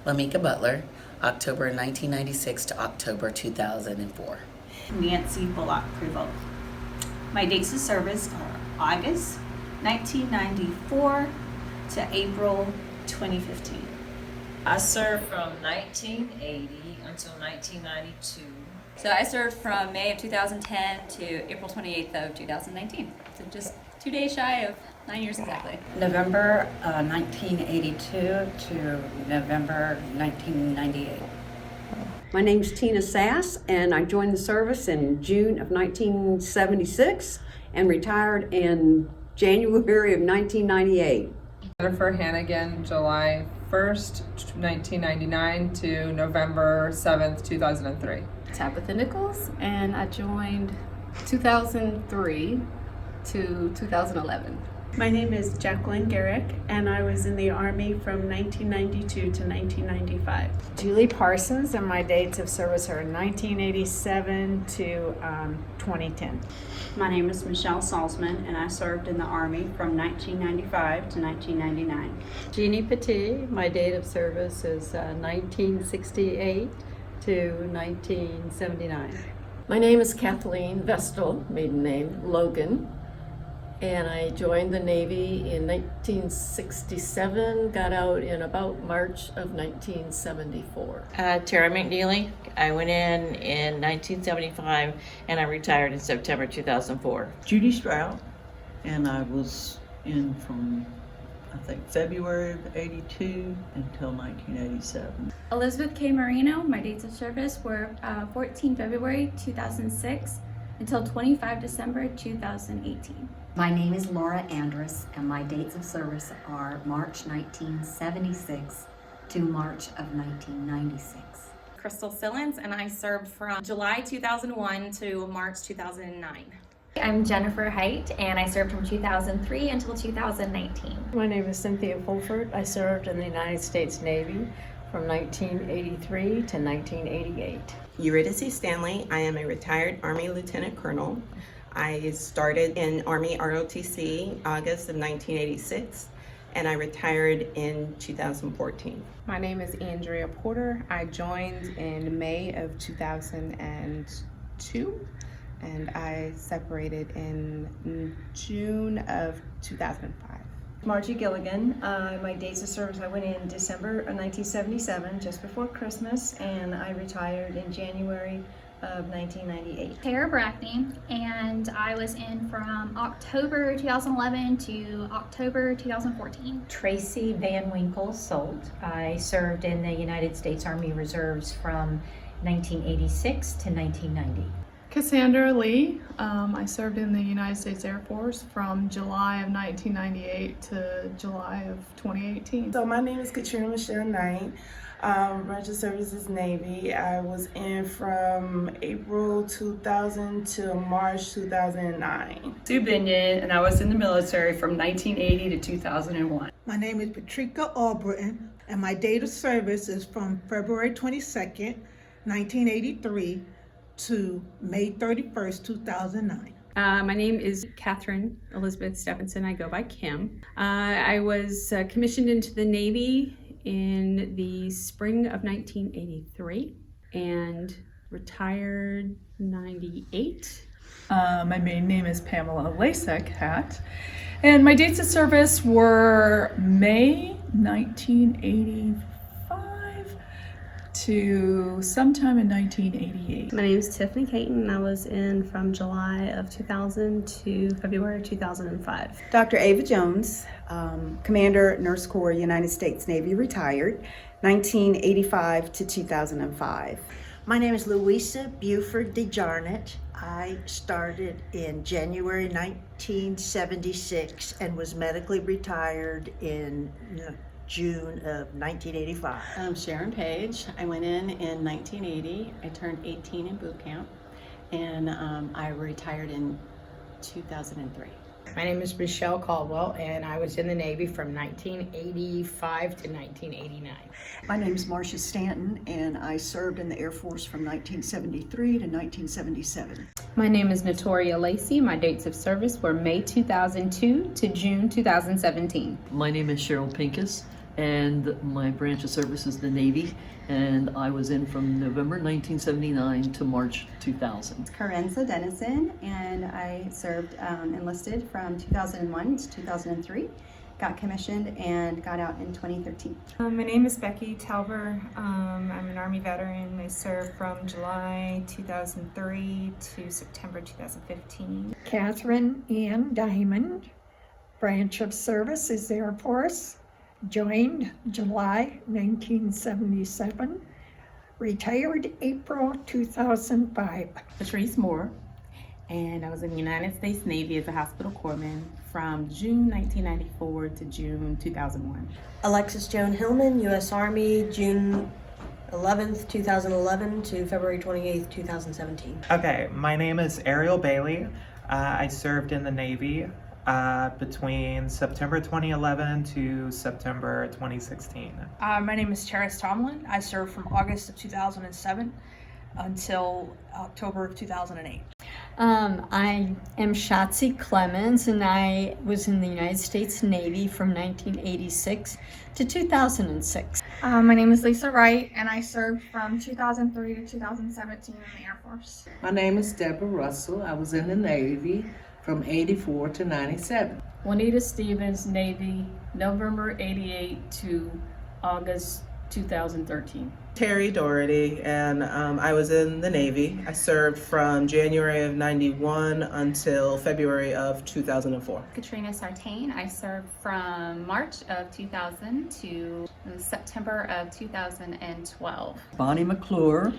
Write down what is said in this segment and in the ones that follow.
Lamika Butler, October 1996 to October 2004. Nancy Bullock Prevost. My dates of service are August 1994 to April 2015. I served from 1980 until 1992. So I served from May of 2010 to April 28th of 2019. So just 2 days shy of 9 years exactly. November 1982 to November 1998. My name's Tina Sass, and I joined the service in June of 1976 and retired in January of 1998. Jennifer Hannigan, July 1st, 1999 to November 7th, 2003. Tabitha Nichols, and I joined 2003 to 2011. My name is Jacqueline Garrick, and I was in the Army from 1992 to 1995. Julie Parsons, and my dates of service are 1987 to 2010. My name is Michelle Salzman, and I served in the Army from 1995 to 1999. Jeannie Petit, my date of service is 1968 to 1979. My name is Kathleen Vestal, maiden name Logan, and I joined the Navy in 1967, got out in about March of 1974. Tara McNeely, I went in 1975 and I retired in September 2004. Judy Stroud, and I was in from I think February of 82 until 1987. Elizabeth K. Marino, my dates of service were 14 February 2006 until 25 December 2018. My name is Laura Andrus, and my dates of service are March 1976 to March of 1996. Crystal Sillens, and I served from July 2001 to March 2009. I'm Jennifer Height, and I served from 2003 until 2019. My name is Cynthia Fulford. I served in the United States Navy from 1983 to 1988. Eurydice Stanley. I am a retired Army Lieutenant Colonel. I started in Army ROTC August of 1986, and I retired in 2014. My name is Andrea Porter. I joined in May of 2002, and I separated in June of 2005. Margie Gilligan. My dates of service, I went in December of 1977, just before Christmas, and I retired in January of 1998. Tara Brackney, and I was in from October 2011 to October 2014. Tracy Van Winkle Solt. I served in the United States Army Reserves from 1986 to 1990. Cassandra Lee. I served in the United States Air Force from July of 1998 to July of 2018. So my name is Katrina Michelle Knight. Registered Services Navy. I was in from April 2000 to March 2009. Sue Binion, and I was in the military from 1980 to 2001. My name is Patricia Albritton, and my date of service is from February 22nd, 1983 to May 31st, 2009. My name is Catherine Elizabeth Stephenson. I go by Kim. I was commissioned into the Navy in the spring of 1983 and retired 98. My maiden name is Pamela Lasek, and my dates of service were May 1985 to sometime in 1988. My name is Tiffany Caton, and I was in from July of 2000 to February 2005. Dr. Ava Jones, Commander, Nurse Corps, United States Navy, retired, 1985 to 2005. My name is Louisa Buford DeJarnett. I started in January 1976 and was medically retired in June of 1985. I'm Sharon Page. I went in 1980. I turned 18 in boot camp, and I retired in 2003. My name is Michelle Caldwell, and I was in the Navy from 1985 to 1989. My name is Marcia Stanton, and I served in the Air Force from 1973 to 1977. My name is Notoria Lacey. My dates of service were May 2002 to June 2017. My name is Cheryl Pincus, and my branch of service is the Navy, and I was in from November 1979 to March 2000. Carenza Dennison, and I served enlisted from 2001 to 2003. Got commissioned and got out in 2013. My name is Becky Talber. I'm an Army veteran. I served from July 2003 to September 2015. Catherine Ann Diamond, branch of service is Air Force. Joined July 1977. Retired April 2005. Patrice Moore, and I was in the United States Navy as a hospital corpsman from June 1994 to June 2001. Alexis Joan Hillman, U.S. Army, June 11th, 2011 to February 28th, 2017. Okay, my name is Ariel Bailey. I served in the Navy between September 2011 to September 2016. My name is Cheris Tomlin. I served from August of 2007 until October of 2008. I am Shotzi Clemens, and I was in the United States Navy from 1986 to 2006. My name is Lisa Wright, and I served from 2003 to 2017 in the Air Force. My name is Deborah Russell. I was in the Navy from 84 to 97. Juanita Stevens, Navy, November 88 to August 2013. Terry Doherty, and I was in the Navy. I served from January of 91 until February of 2004. Katrina Sartain, I served from March of 2000 to September of 2012. Bonnie McClure,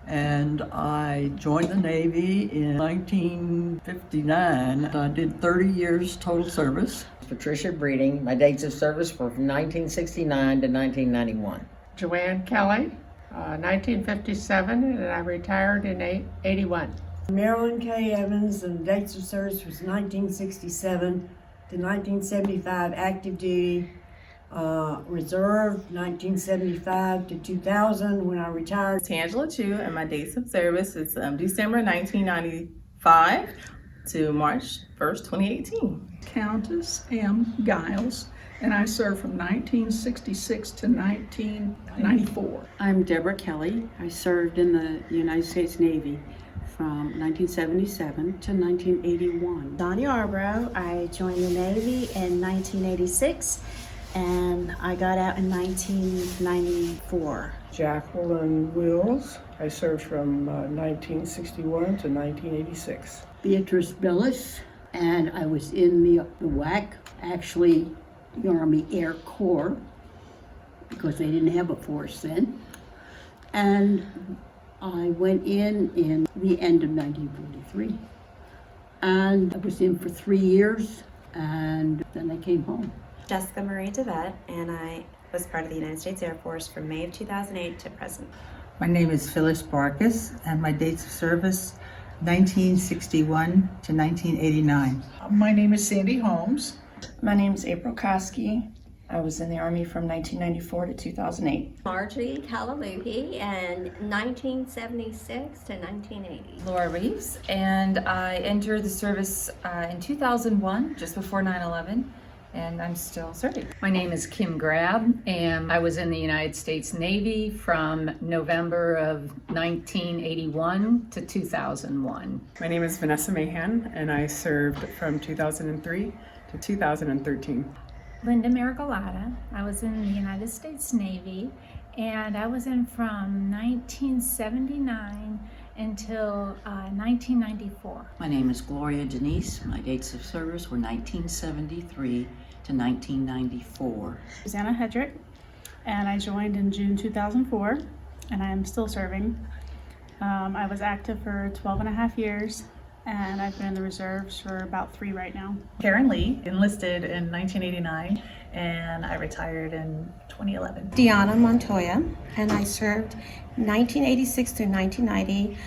and I joined the Navy in 1959. I did 30 years total service. Patricia Breeding, my dates of service were from 1969 to 1991. Joanne Kelly, 1957, and I retired in 81. Marilyn K. Evans, and dates of service was 1967 to 1975, active duty, reserve 1975 to 2000 when I retired. Tangela Chu, and my dates of service is December 1995 to March 1st, 2018. Countess M. Giles, and I served from 1966 to 1994. I'm Deborah Kelly. I served in the United States Navy from 1977 to 1981. Donnie Arbrough. I joined the Navy in 1986 and I got out in 1994. Jacqueline Wills. I served from 1961 to 1986. Beatrice Billis, and I was in the WAC, actually the Army Air Corps, because they didn't have a force then. And I went in the end of 1943. And I was in for 3 years, and then I came home. Jessica Marie DeVette, and I was part of the United States Air Force from May of 2008 to present. My name is Phyllis Barkus, and my dates of service 1961 to 1989. My name is Sandy Holmes. My name is April Koski. I was in the Army from 1994 to 2008. Marjorie Calalupi, and 1976 to 1980. Laura Reeves, and I entered the service in 2001, just before 9/11. And I'm still serving. My name is Kim Grab, and I was in the United States Navy from November of 1981 to 2001. My name is Vanessa Mahan, and I served from 2003 to 2013. Linda Marigolata. I was in the United States Navy, and I was in from 1979 until 1994. My name is Gloria Denise. My dates of service were 1973 to 1994. Susanna Hedrick, and I joined in June 2004, and I am still serving. I was active for 12 and a half years, and I've been in the reserves for about 3 right now. Karen Lee, enlisted in 1989, and I retired in 2011. Deanna Montoya, and I served 1986 to 1990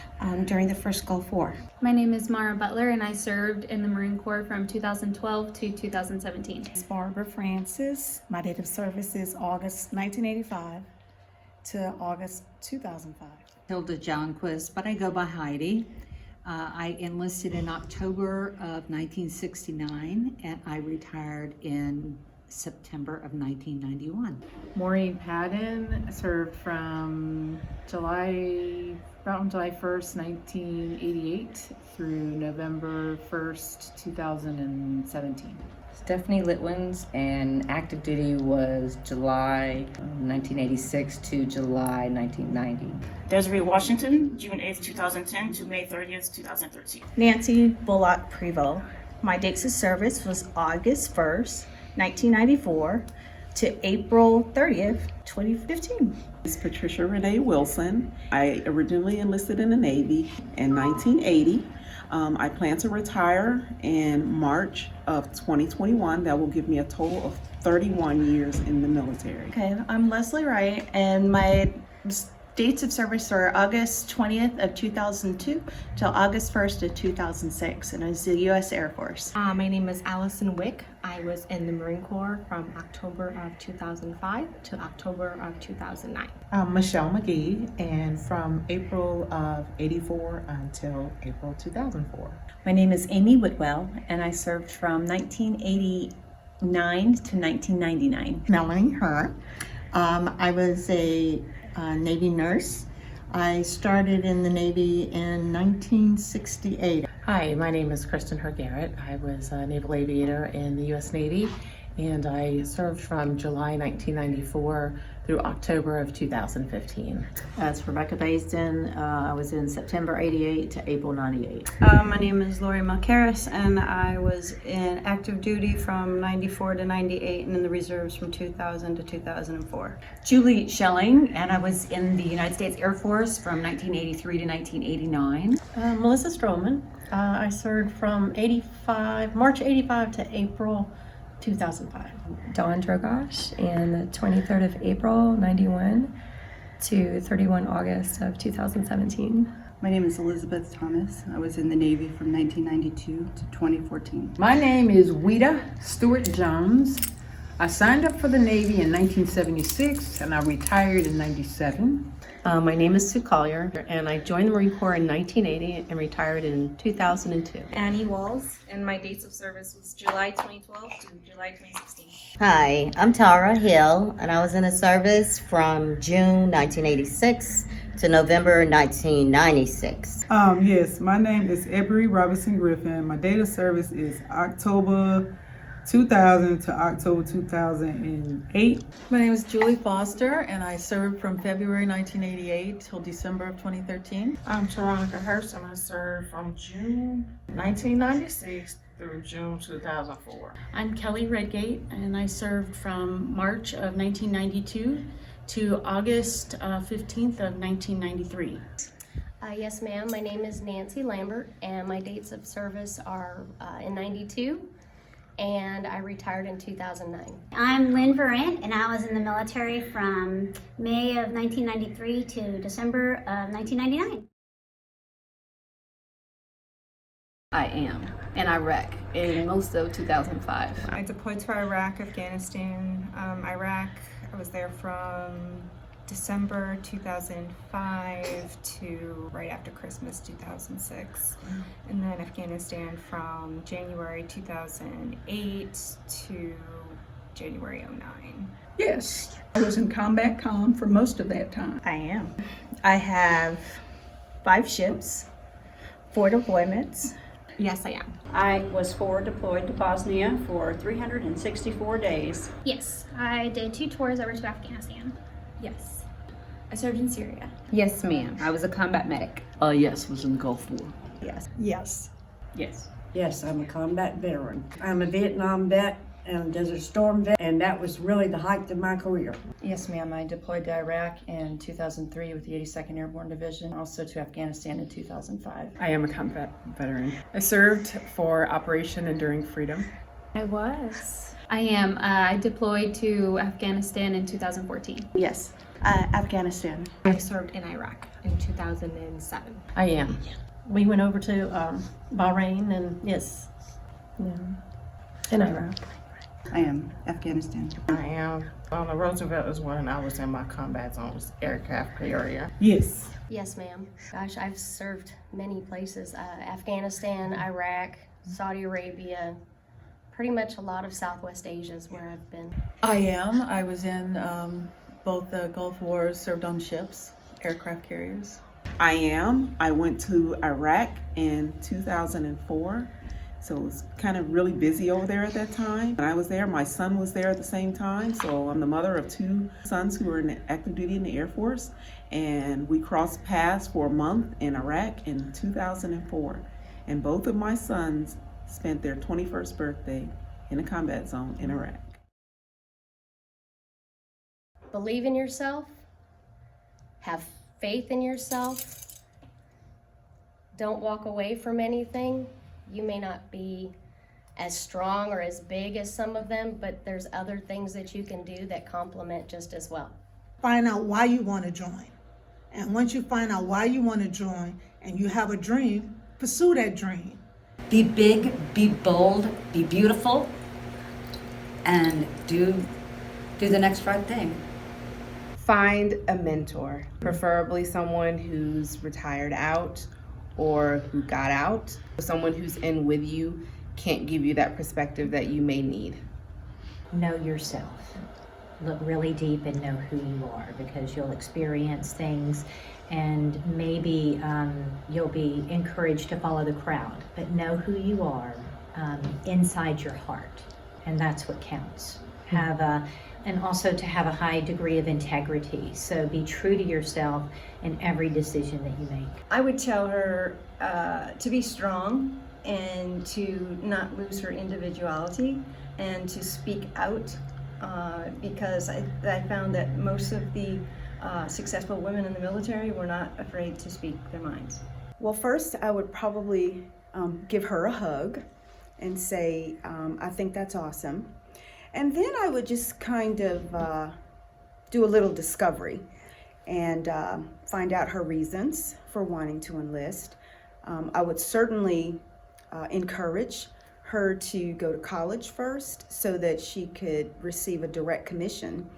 during the first Gulf War. My name is Mara Butler, and I served in the Marine Corps from 2012 to 2017. It's Barbara Francis. My date of service is August 1985 to August 2005. Hilda Johnquist, but I go by Heidi. I enlisted in October of 1969, and I retired in September of 1991. Maureen Padden served from July 1st, 1988 through November 1st, 2017. Stephanie Litwins, and active duty was July 1986 to July 1990. Desiree Washington, June 8th, 2010 to May 30th, 2013. Nancy Bullock Prevost. My dates of service was August 1st, 1994 to April 30th, 2015. It's Patricia Renee Wilson. I originally enlisted in the Navy in 1980. I plan to retire in March of 2021. That will give me a total of 31 years in the military. Okay, I'm Leslie Wright, and my dates of service are August 20th of 2002 till August 1st of 2006, and I was the U.S. Air Force. My name is Allison Wick. I was in the Marine Corps from October of 2005 to October of 2009. I'm Michelle McGee, and from April of 84 until April 2004. My name is Amy Whitwell, and I served from 1989 to 1999. Melanie Herr. I was a Navy nurse. I started in the Navy in 1968. Hi, my name is Kristen Herr-Garrett. I was a naval aviator in the U.S. Navy, and I served from July 1994 through October of 2015. That's Rebecca Baisden. I was in September 88 to April 98. My name is Lori Malcaris, and I was in active duty from 94 to 98 and in the reserves from 2000 to 2004. Julie Schelling, and I was in the United States Air Force from 1983 to 1989. Melissa Stroman. I served from March 85 to April 2005. Dawn Drogosh, and the 23rd of April 91 to 31 August of 2017. My name is Elizabeth Thomas. I was in the Navy from 1992 to 2014. My name is Weta Stewart Jones. I signed up for the Navy in 1976 and I retired in 97. My name is Sue Collier, and I joined the Marine Corps in 1980 and retired in 2002. Annie Walls, and my dates of service was July 2012 to July 2016. Hi, I'm Tara Hill, and I was in the service from June 1986 to November 1996. Yes, my name is Ebery Robinson Griffin. My date of service is October 2000 to October 2008. My name is Julie Foster, and I served from February 1988 till December of 2013. I'm Veronica Hurst, and I served from June 1996 through June 2004. I'm Kelly Redgate, and I served from March of 1992 to August 15th of 1993. Yes, ma'am. My name is Nancy Lambert, and my dates of service are in 92. And I retired in 2009. I'm Lynn Verant, and I was in the military from May of 1993 to December of 1999. I am in Iraq in most of 2005. I deployed to Iraq, Afghanistan. Iraq, I was there from December 2005 to right after Christmas 2006, and then Afghanistan from January 2008 to January 09. Yes, I was in combat comm for most of that time. I am. I have 5 ships, 4 deployments. Yes, I am. I was forward deployed to Bosnia for 364 days. Yes, I did 2 tours over to Afghanistan. Yes. I served in Syria. Yes, ma'am. I was a combat medic. Yes, was in the Gulf War. Yes. Yes. Yes. Yes, I'm a combat veteran. I'm a Vietnam vet and a Desert Storm vet, and that was really the height of my career. Yes, ma'am. I deployed to Iraq in 2003 with the 82nd Airborne Division, also to Afghanistan in 2005. I am a combat veteran. I served for Operation Enduring Freedom. I was. I am. I deployed to Afghanistan in 2014. Yes. Afghanistan. I served in Iraq in 2007. I am. We went over to Bahrain and yes, in Iraq. I am. Afghanistan. I am. On the Roosevelt is when I was in my combat zones, aircraft carrier. Yes. Yes, ma'am. Gosh, I've served many places. Afghanistan, Iraq, Saudi Arabia, pretty much a lot of Southwest Asia is where I've been. I am. I was in both the Gulf Wars, served on ships, aircraft carriers. I am. I went to Iraq in 2004. So it was kind of really busy over there at that time. When I was there, my son was there at the same time. So I'm the mother of 2 sons who were in active duty in the Air Force. And we crossed paths for a month in Iraq in 2004. And both of my sons spent their 21st birthday in a combat zone in Iraq. Believe in yourself. Have faith in yourself. Don't walk away from anything. You may not be as strong or as big as some of them, but there's other things that you can do that complement just as well. Find out why you want to join. And once you find out why you want to join and you have a dream, pursue that dream. Be big, be bold, be beautiful, and do the next right thing. Find a mentor, preferably someone who's retired out or who got out. Someone who's in with you can't give you that perspective that you may need. Know yourself. Look really deep and know who you are, because you'll experience things and maybe you'll be encouraged to follow the crowd, but know who you are inside your heart, and that's what counts. And also to have a high degree of integrity. So be true to yourself in every decision that you make. I would tell her to be strong and to not lose her individuality and to speak out because I found that most of the successful women in the military were not afraid to speak their minds. Well, first I would probably give her a hug and say, I think that's awesome. And then I would just kind of do a little discovery and find out her reasons for wanting to enlist. I would certainly encourage her to go to college first so that she could receive a direct commission.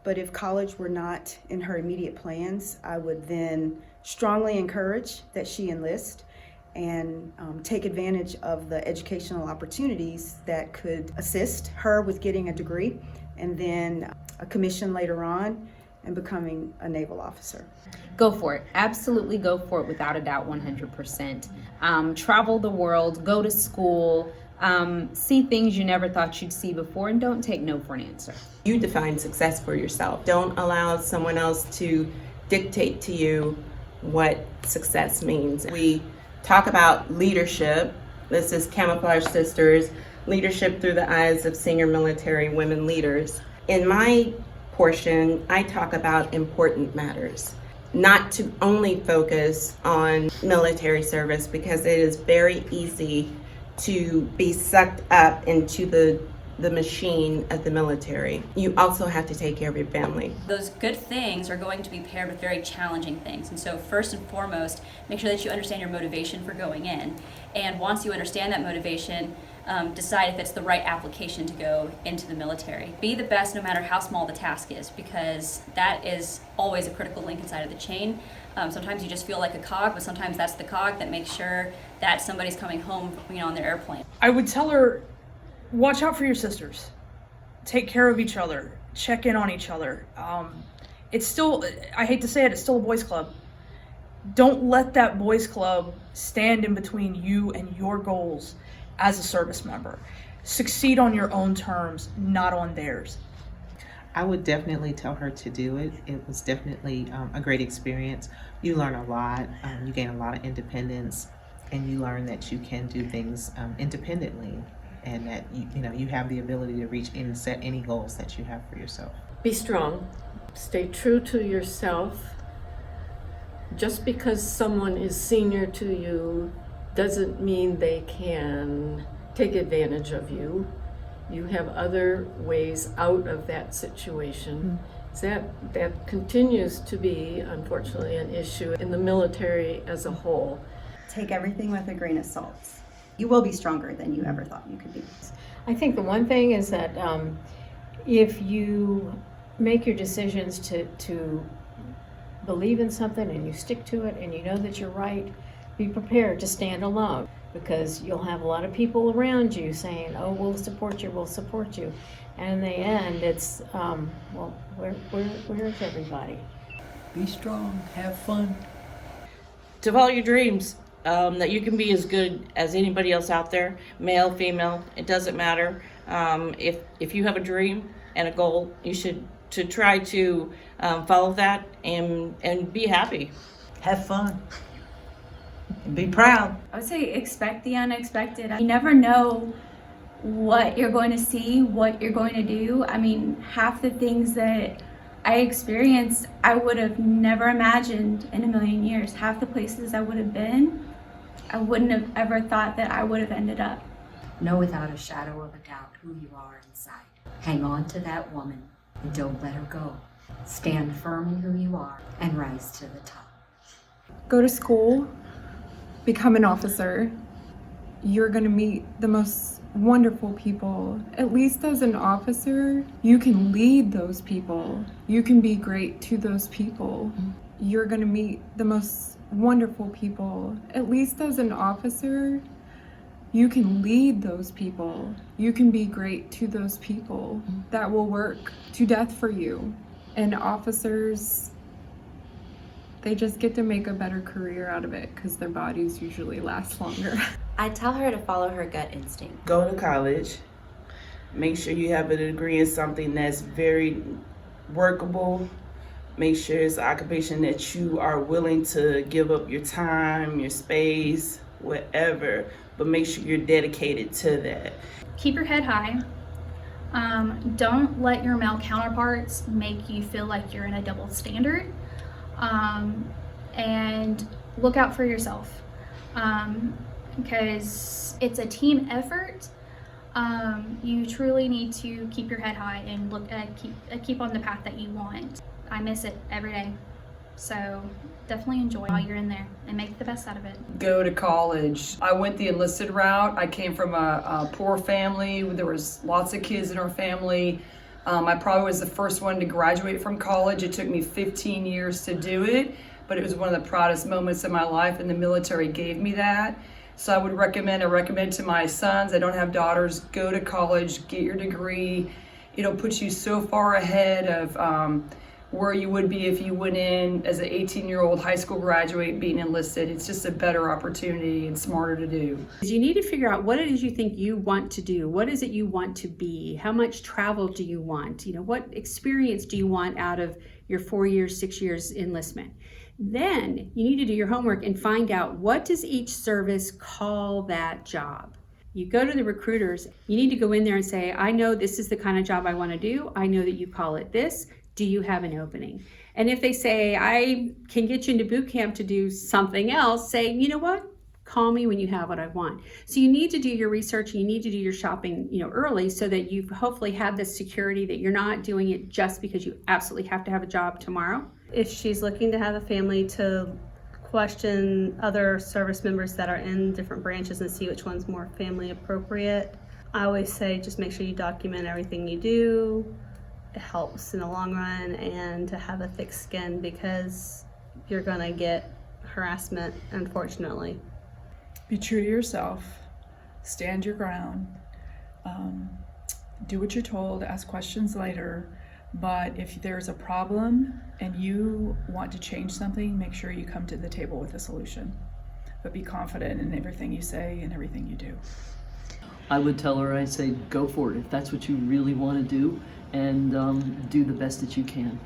But if college were not in her immediate plans, I would then strongly encourage that she enlist and take advantage of the educational opportunities that could assist her with getting a degree and then a commission later on and becoming a naval officer. Go for it. Absolutely go for it, without a doubt, 100%. Travel the world, go to school, see things you never thought you'd see before, and don't take no for an answer. You define success for yourself. Don't allow someone else to dictate to you what success means. We talk about leadership. This is Camouflage Sisters, leadership through the eyes of senior military women leaders. In my portion, I talk about important matters, not to only focus on military service, because it is very easy to be sucked up into the machine of the military. You also have to take care of your family. Those good things are going to be paired with very challenging things. And so first and foremost, make sure that you understand your motivation for going in. And once you understand that motivation, decide if it's the right application to go into the military. Be the best no matter how small the task is, because that is always a critical link inside of the chain. Sometimes you just feel like a cog, but sometimes that's the cog that makes sure that somebody's coming home, on their airplane. I would tell her, watch out for your sisters. Take care of each other. Check in on each other. It's still, I hate to say it, it's still a boys' club. Don't let that boys' club stand in between you and your goals as a service member. Succeed on your own terms, not on theirs. I would definitely tell her to do it. It was definitely a great experience. You learn a lot, you gain a lot of independence, and you learn that you can do things independently, and that you have the ability to reach and set any goals that you have for yourself. Be strong. Stay true to yourself. Just because someone is senior to you doesn't mean they can take advantage of you. You have other ways out of that situation. That continues to be, unfortunately, an issue in the military as a whole. Take everything with a grain of salt. You will be stronger than you ever thought you could be. I think the one thing is that if you make your decisions to believe in something and you stick to it and you know that you're right, be prepared to stand alone. because you'll have a lot of people around you saying, oh, we'll support you. And in the end, it's, well, where's everybody? Be strong, have fun. To follow your dreams, that you can be as good as anybody else out there, male, female, it doesn't matter. If you have a dream and a goal, you should to try to follow that and be happy. Have fun. And be proud. I would say expect the unexpected. You never know what you're going to see, what you're going to do. I mean, half the things that I experienced, I would have never imagined in a million years. Half the places I would have been, I wouldn't have ever thought that I would have ended up. Know without a shadow of a doubt who you are inside. Hang on to that woman and don't let her go. Stand firm in who you are and rise to the top. Go to school, become an officer. You're going to meet the most wonderful people. At least as an officer, you can lead those people. You can be great to those people. You're going to meet the most wonderful people. At least as an officer, you can lead those people. You can be great to those people that will work to death for you. And officers, they just get to make a better career out of it because their bodies usually last longer. I tell her to follow her gut instinct. Go to college. Make sure you have a degree in something that's very workable. Make sure it's an occupation that you are willing to give up your time, your space, whatever, but make sure you're dedicated to that. Keep your head high. Don't let your male counterparts make you feel like you're in a double standard. And look out for yourself. Because it's a team effort. You truly need to keep your head high and keep on the path that you want. I miss it every day, so definitely enjoy while you're in there and make the best out of it. Go to college. I went the enlisted route. I came from a poor family. There was lots of kids in our family. I probably was the first one to graduate from college. It took me 15 years to do it, but it was one of the proudest moments of my life, and the military gave me that. So I recommend to my sons, I don't have daughters, go to college, get your degree. It'll put you so far ahead of where you would be if you went in as an 18-year-old high school graduate being enlisted. It's just a better opportunity and smarter to do. You need to figure out what it is you think you want to do. What is it you want to be? How much travel do you want? What experience do you want out of your 4 years, 6 years enlistment? Then you need to do your homework and find out, what does each service call that job? You go to the recruiters, you need to go in there and say, I know this is the kind of job I want to do. I know that you call it this. Do you have an opening? And if they say, I can get you into boot camp to do something else, say, you know what? Call me when you have what I want. So you need to do your research, you need to do your shopping, early, so that you hopefully have the security that you're not doing it just because you absolutely have to have a job tomorrow. If she's looking to have a family, to question other service members that are in different branches and see which one's more family appropriate. I always say just make sure you document everything you do. It helps in the long run, and to have a thick skin, because you're gonna get harassment, unfortunately. Be true to yourself, stand your ground, do what you're told, ask questions later, but if there's a problem and you want to change something, make sure you come to the table with a solution. But be confident in everything you say and everything you do. I would tell her, I'd say, go for it if that's what you really want to do, and do the best that you can.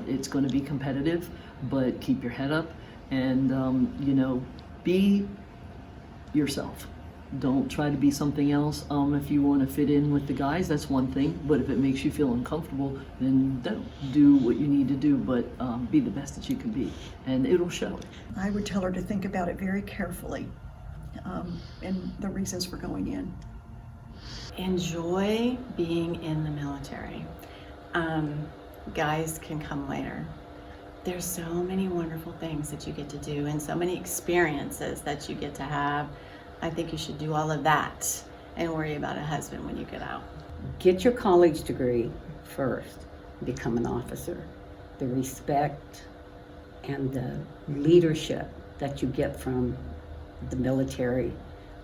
It's going to be competitive, but keep your head up and, be yourself. Don't try to be something else. If you want to fit in with the guys, that's one thing, but if it makes you feel uncomfortable, then don't do what you need to do, but be the best that you can be, and it'll show. I would tell her to think about it very carefully, and the reasons for going in. Enjoy being in the military. Guys can come later. There's so many wonderful things that you get to do and so many experiences that you get to have. I think you should do all of that and worry about a husband when you get out. Get your college degree first, become an officer. The respect and the leadership that you get from the military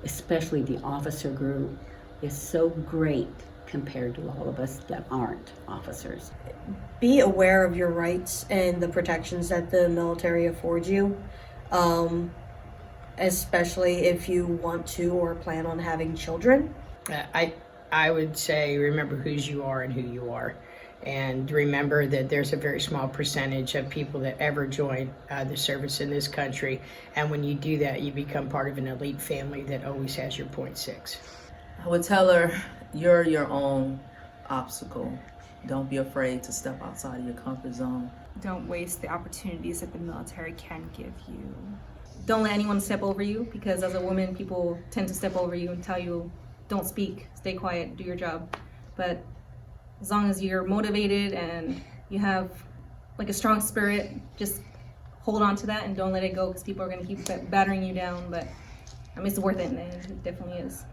especially the officer group, is so great compared to all of us that aren't officers. Be aware of your rights and the protections that the military affords you, especially if you want to or plan on having children. I would say remember whose you are and who you are. And remember that there's a very small percentage of people that ever join the service in this country. And when you do that, you become part of an elite family that always has your .6. I would tell her, you're your own obstacle. Don't be afraid to step outside of your comfort zone. Don't waste the opportunities that the military can give you. Don't let anyone step over you, because as a woman, people tend to step over you and tell you, don't speak, stay quiet, do your job. But as long as you're motivated and you have like a strong spirit, just hold on to that and don't let it go, because people are going to keep battering you down. But I mean, it's worth it, and it definitely is.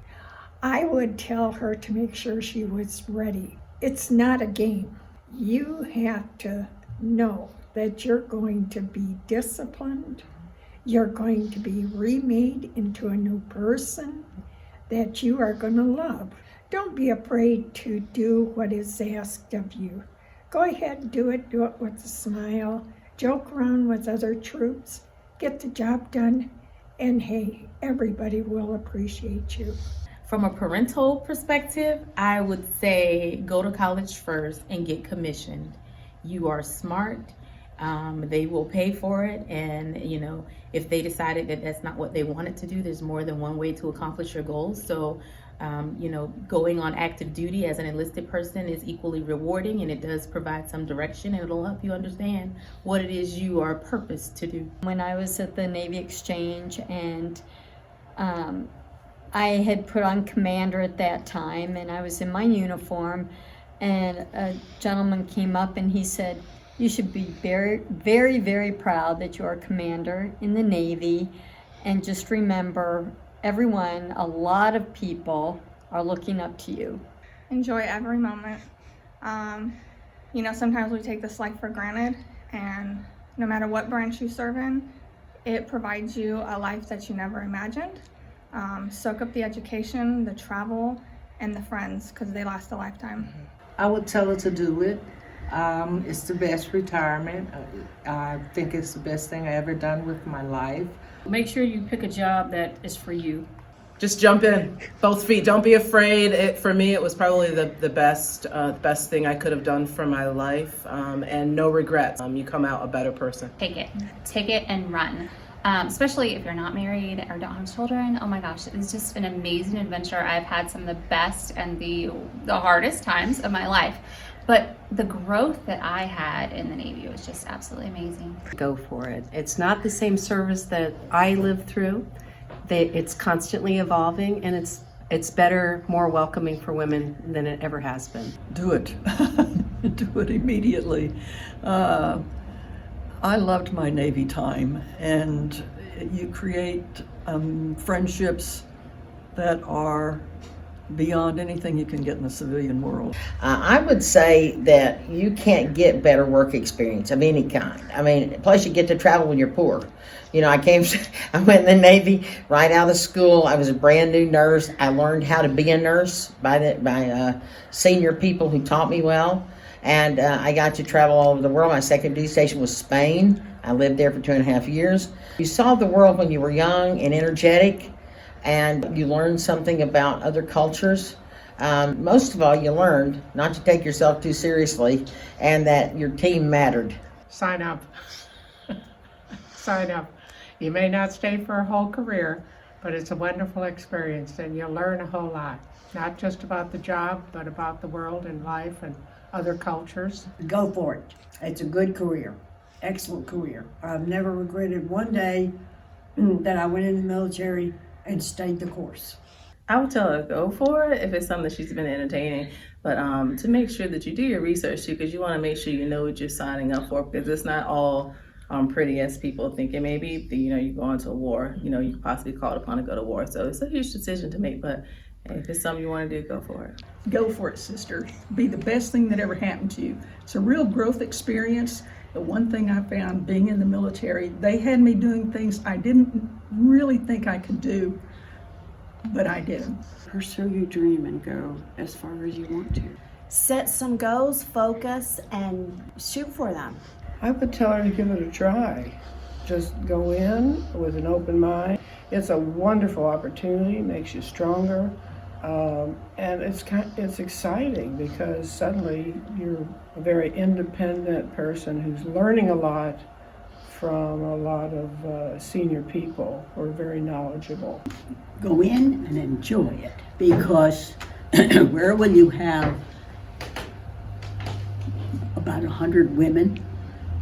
I would tell her to make sure she was ready. It's not a game. You have to know that you're going to be disciplined. You're going to be remade into a new person that you are going to love. Don't be afraid to do what is asked of you. Go ahead and do it with a smile. Joke around with other troops. Get the job done. And hey, everybody will appreciate you. From a parental perspective, I would say go to college first and get commissioned. You are smart. They will pay for it, and if they decided that that's not what they wanted to do, there's more than one way to accomplish your goals. So going on active duty as an enlisted person is equally rewarding, and it does provide some direction, and it'll help you understand what it is you are purposed to do. When I was at the Navy Exchange, and I had put on commander at that time, and I was in my uniform, and a gentleman came up and he said, "You should be very, very, very proud that you are commander in the Navy, and just remember, everyone, a lot of people are looking up to you." Enjoy every moment. Sometimes we take this life for granted, and no matter what branch you serve in, it provides you a life that you never imagined. Soak up the education, the travel, and the friends, because they last a lifetime. I would tell her to do it. It's the best retirement. I think it's the best thing I ever done with my life. Make sure you pick a job that is for you. Just jump in, both feet. Don't be afraid. For me, it was probably the best thing I could have done for my life, and no regrets. You come out a better person. Take it and run. Especially if you're not married or don't have children. Oh my gosh, it's just an amazing adventure. I've had some of the best and the hardest times of my life. But the growth that I had in the Navy was just absolutely amazing. Go for it. It's not the same service that I lived through. It's constantly evolving, and it's better, more welcoming for women than it ever has been. Do it. Do it immediately. I loved my Navy time, and you create friendships that are beyond anything you can get in the civilian world. I would say that you can't get better work experience of any kind. I mean, plus you get to travel when you're poor. I went in the Navy right out of school. I was a brand new nurse. I learned how to be a nurse by senior people who taught me well. And I got to travel all over the world. My second duty station was Spain. I lived there for 2.5 years. You saw the world when you were young and energetic, and you learned something about other cultures. Most of all, you learned not to take yourself too seriously, and that your team mattered. Sign up. Sign up. You may not stay for a whole career, but it's a wonderful experience, and you'll learn a whole lot. Not just about the job, but about the world and life and other cultures. Go for it. It's a good career. Excellent career. I've never regretted one day that I went in the military and stayed the course. I would tell her go for it if it's something that she's been entertaining, but to make sure that you do your research too, because you want to make sure you know what you're signing up for, because it's not all pretty as people think it may be. You go into a war, you could possibly be called upon to go to war. So it's a huge decision to make, but if it's something you want to do, go for it. Go for it, sister. Be the best thing that ever happened to you. It's a real growth experience. The one thing I found being in the military, they had me doing things I didn't really think I could do. but I didn't. Pursue your dream and go as far as you want to. Set some goals, focus, and shoot for them. I would tell her to give it a try. Just go in with an open mind. It's a wonderful opportunity, makes you stronger, and it's exciting because suddenly you're a very independent person who's learning a lot from a lot of senior people who are very knowledgeable. Go in and enjoy it, because where will you have about 100 women,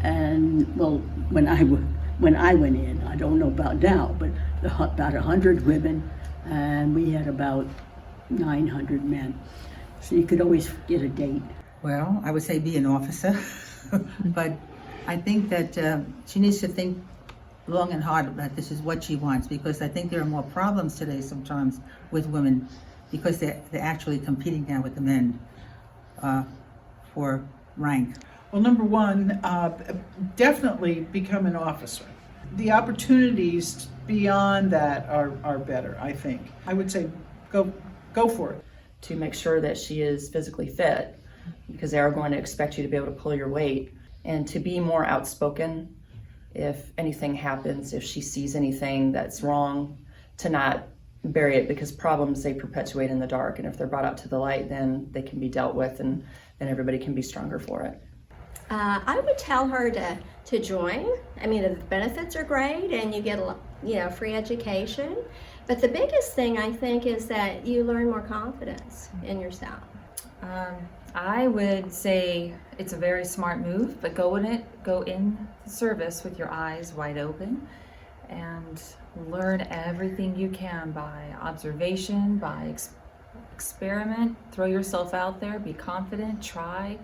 and well, when I went in, I don't know about now, but about 100 women, and we had about 900 men. So you could always get a date. Well, I would say be an officer, but I think that she needs to think long and hard about this is what she wants, because I think there are more problems today sometimes with women because they're actually competing now with the men for rank. Well, number one, definitely become an officer. The opportunities beyond that are better, I think. I would say go for it. To make sure that she is physically fit, because they are going to expect you to be able to pull your weight, and to be more outspoken if anything happens, if she sees anything that's wrong, to not bury it, because problems, they perpetuate in the dark, and if they're brought out to the light, then they can be dealt with, and then everybody can be stronger for it. I would tell her to join. I mean, the benefits are great, and you get a free education. But the biggest thing, I think, is that you learn more confidence in yourself. I would say it's a very smart move, but go in service with your eyes wide open and learn everything you can by observation, by experiment, throw yourself out there, be confident, try.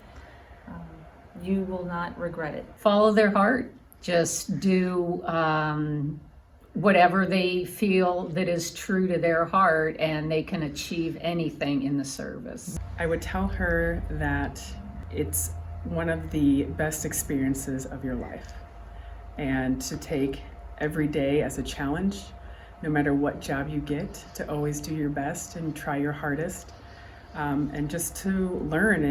You will not regret it. Follow their heart. Just do whatever they feel that is true to their heart, and they can achieve anything in the service. I would tell her that it's one of the best experiences of your life, and to take every day as a challenge, no matter what job you get, to always do your best and try your hardest, and just to learn,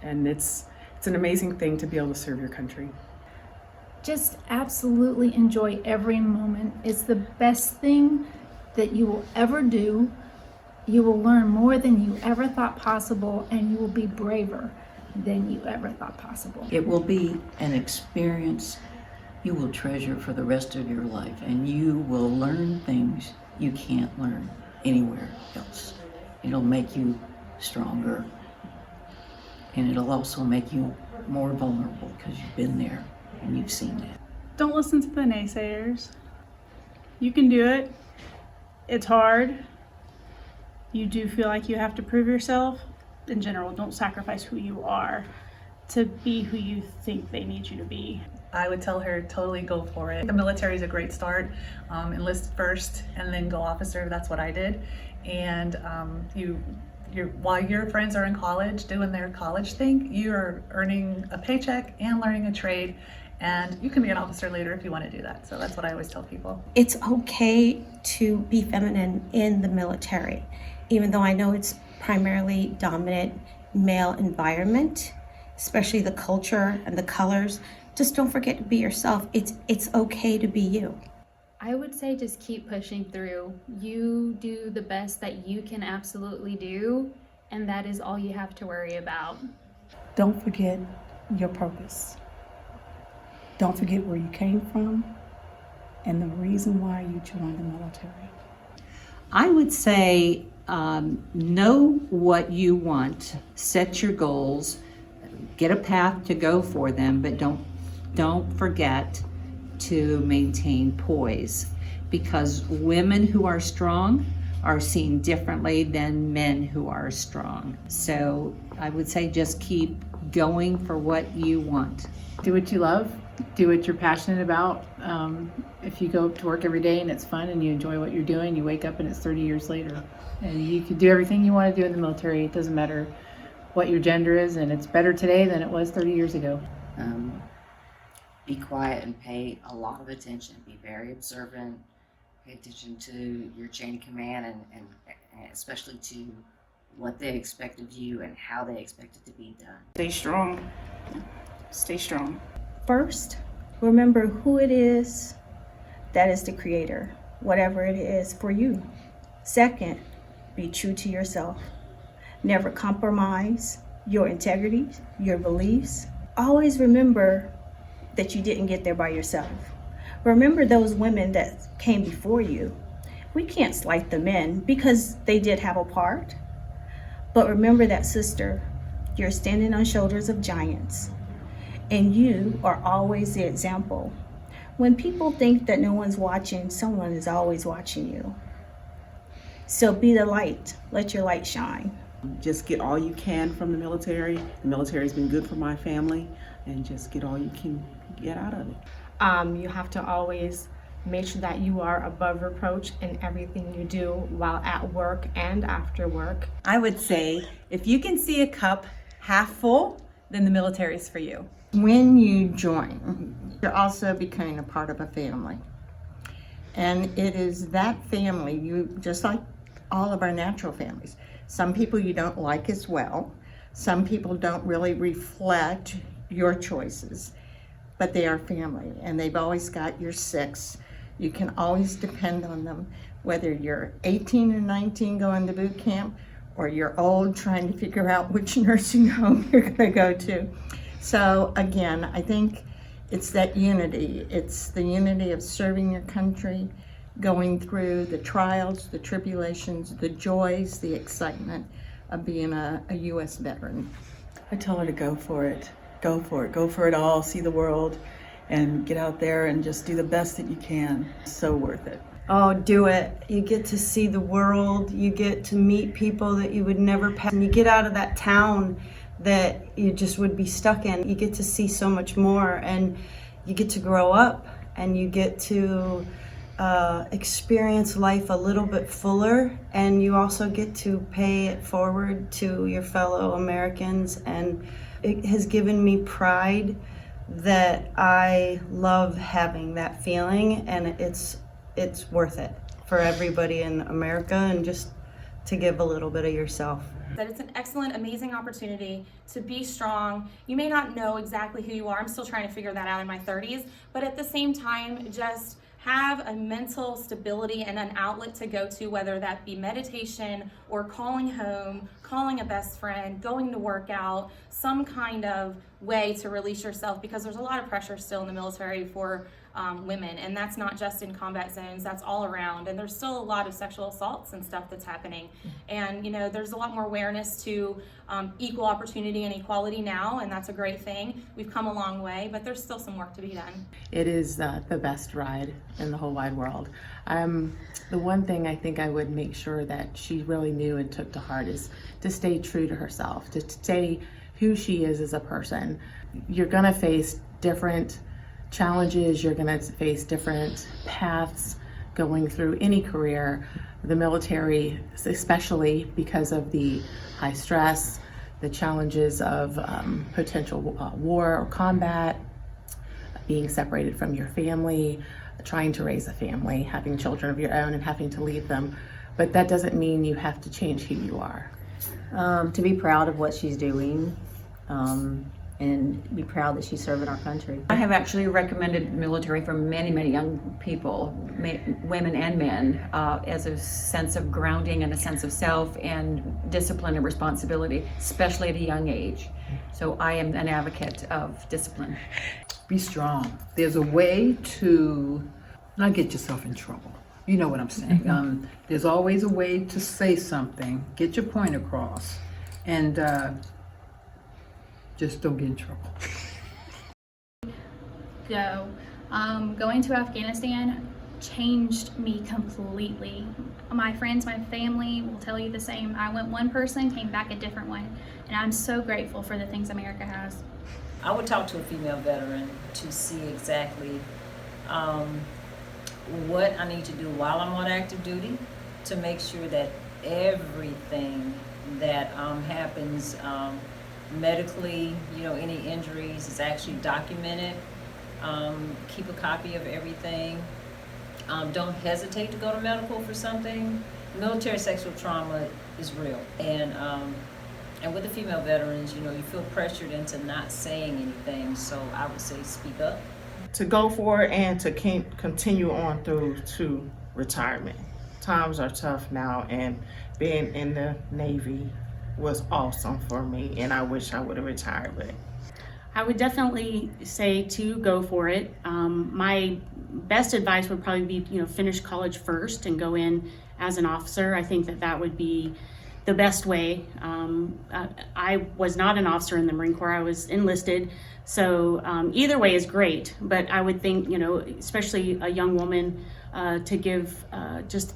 and it's an amazing thing to be able to serve your country. Just absolutely enjoy every moment. It's the best thing that you will ever do. You will learn more than you ever thought possible, and you will be braver than you ever thought possible. It will be an experience you will treasure for the rest of your life, and you will learn things you can't learn anywhere else. It'll make you stronger, and it'll also make you more vulnerable because you've been there and you've seen it. Don't listen to the naysayers. You can do it. It's hard. You do feel like you have to prove yourself. In general, don't sacrifice who you are to be who you think they need you to be. I would tell her totally go for it. The military is a great start. Enlist first and then go officer. That's what I did. And while your friends are in college doing their college thing, you are earning a paycheck and learning a trade, and you can be an officer later if you want to do that. So that's what I always tell people. It's okay to be feminine in the military, even though I know it's primarily dominant male environment, especially the culture and the colors. Just don't forget to be yourself. It's okay to be you. I would say just keep pushing through. You do the best that you can absolutely do, and that is all you have to worry about. Don't forget your purpose. Don't forget where you came from and the reason why you joined the military. I would say know what you want, set your goals, get a path to go for them, but don't forget to maintain poise, because women who are strong are seen differently than men who are strong. So I would say just keep going for what you want. Do what you love, do what you're passionate about. If you go to work every day and it's fun and you enjoy what you're doing, you wake up and it's 30 years later. And you can do everything you want to do in the military. It doesn't matter what your gender is, and it's better today than it was 30 years ago. Be quiet and pay a lot of attention. Be very observant pay attention to your chain of command and especially to what they expect of you and how they expect it to be done. Stay strong. Stay strong. First, remember who it is that is the creator, whatever it is for you. Second, be true to yourself. Never compromise your integrity, your beliefs. Always remember that you didn't get there by yourself. Remember those women that came before you. We can't slight them in because they did have a part. But remember that, sister, you're standing on shoulders of giants, and you are always the example. When people think that no one's watching, someone is always watching you. So be the light. Let your light shine. Just get all you can from the military. The military's been good for my family, and just get all you can get out of it. You have to always make sure that you are above reproach in everything you do while at work and after work. I would say if you can see a cup half full, then the military is for you. When you join, you're also becoming a part of a family. And it is that family, you just like all of our natural families. Some people you don't like as well. Some people don't really reflect your choices, but they are family and they've always got your six. You can always depend on them, whether you're 18 or 19 going to boot camp, or you're old trying to figure out which nursing home you're gonna go to. So again, I think it's that unity. It's the unity of serving your country, going through the trials, the tribulations, the joys, the excitement of being a U.S. veteran. I tell her to go for it. Go for it. Go for it all. See the world and get out there and just do the best that you can. So worth it. Oh, do it. You get to see the world. You get to meet people that you would never pass. And you get out of that town that you just would be stuck in. You get to see so much more, and you get to grow up, and you get to experience life a little bit fuller, and you also get to pay it forward to your fellow Americans. And it has given me pride that I love having that feeling, and it's worth it for everybody in America, and just to give a little bit of yourself. That it's an excellent, amazing opportunity to be strong. You may not know exactly who you are. I'm still trying to figure that out in my 30s, but at the same time, just have a mental stability and an outlet to go to, whether that be meditation or calling home, calling a best friend, going to work out, some kind of way to release yourself, because there's a lot of pressure still in the military for women, and that's not just in combat zones, that's all around, and there's still a lot of sexual assaults and stuff that's happening. And you know, there's a lot more awareness to equal opportunity and equality now, and that's a great thing. We've come a long way, but there's still some work to be done. It is the best ride in the whole wide world. The one thing I think I would make sure that she really knew and took to heart is to stay true to herself, to stay who she is as a person. You're gonna face different challenges, you're gonna face different paths going through any career. The military, especially because of the high stress, the challenges of potential war or combat, being separated from your family, trying to raise a family, having children of your own and having to leave them. But that doesn't mean you have to change who you are. To be proud of what she's doing, and be proud that she's serving our country. I have actually recommended military for many, many young people, women and men, as a sense of grounding and a sense of self and discipline and responsibility, especially at a young age. So I am an advocate of discipline. Be strong. There's a way to not get yourself in trouble. You know what I'm saying. There's always a way to say something, get your point across, and just don't get in trouble. Go. Going to Afghanistan changed me completely. My friends, my family will tell you the same. I went one person, came back a different one, and I'm so grateful for the things America has. I would talk to a female veteran to see exactly what I need to do while I'm on active duty to make sure that everything that happens medically, you know, any injuries is actually documented. Keep a copy of everything. don't hesitate to go to medical for something. Military sexual trauma is real, and with the female veterans, you feel pressured into not saying anything. So I would say speak up. To go for it and to continue on through to retirement. Times are tough now, and being in the Navy was awesome for me, and I wish I would have retired, but I would definitely say to go for it. My best advice would probably be, finish college first and go in as an officer. I think that would be the best way. I was not an officer in the Marine Corps. I was enlisted. So either way is great, but I would think, especially a young woman, to give just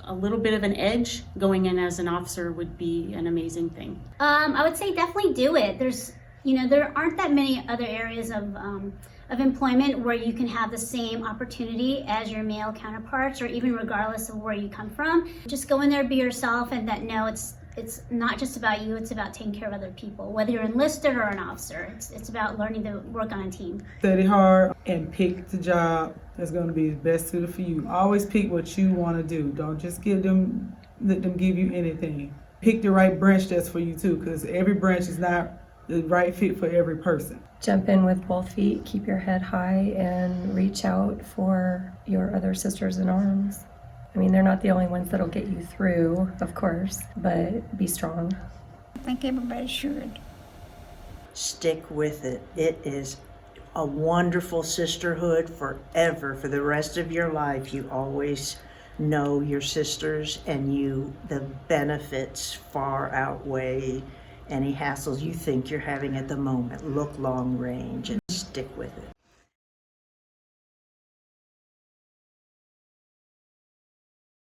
a little bit of an edge going in as an officer would be an amazing thing. I would say definitely do it. There aren't that many other areas of employment where you can have the same opportunity as your male counterparts, or even regardless of where you come from. Just go in there, be yourself, and it's not just about you, it's about taking care of other people, whether you're enlisted or an officer. It's about learning to work on a team. Study hard and pick the job that's going to be best suited for you. Always pick what you want to do. Don't just let them give you anything. Pick the right branch that's for you too, because every branch is not the right fit for every person. Jump in with both feet, keep your head high, and reach out for your other sisters in arms. I mean, they're not the only ones that'll get you through, of course, but be strong. I think everybody should. Stick with it. It is a wonderful sisterhood forever. For the rest of your life, you always know your sisters, and the benefits far outweigh any hassles you think you're having at the moment. Look long range and stick with it.